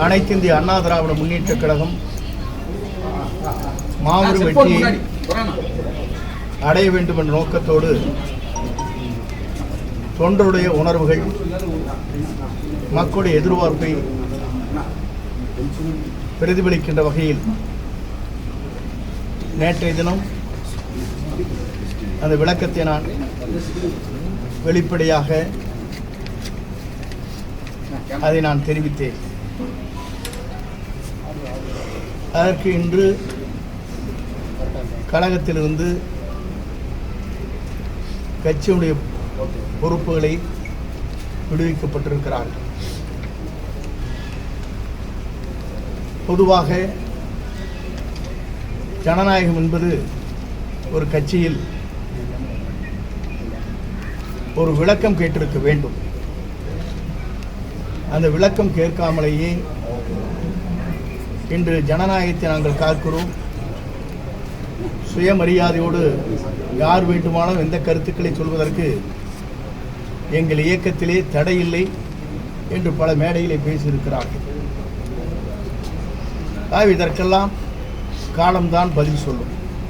அனைத்து இந்திய அண்ணா திராவிட முன்னேற்றக் கழகம் மாபெரும் வெற்றியை அடைய வேண்டும் என்ற நோக்கத்தோடு தொண்டருடைய உணர்வுகள், மக்களுடைய எதிர்பார்ப்பை பிரதிபலிக்கின்ற வகையில் நேற்றைய தினம் அந்த விளக்கத்தை நான் வெளிப்படையாக அதை நான் தெரிவித்தேன். அதற்கு இன்று கழகத்திலிருந்து கட்சியுடைய பொறுப்புகளை விடுவிக்கப்பட்டிருக்கிறார்கள். பொதுவாக ஜனநாயகம் என்பது ஒரு கட்சியில் ஒரு விளக்கம் கேட்டிருக்க வேண்டும். அந்த விளக்கம் கேட்காமலேயே இன்று ஜனநாயகத்தை நாங்கள் காக்கிறோம், சுயமரியாதையோடு யார் வேண்டுமானாலும் எந்த கருத்துக்களை சொல்வதற்கு எங்கள் இயக்கத்திலே தடையில்லை என்று பல மேடையிலே பேசியிருக்கிறார்கள். இதற்கெல்லாம் காலம்தான் பதில் சொல்லும்.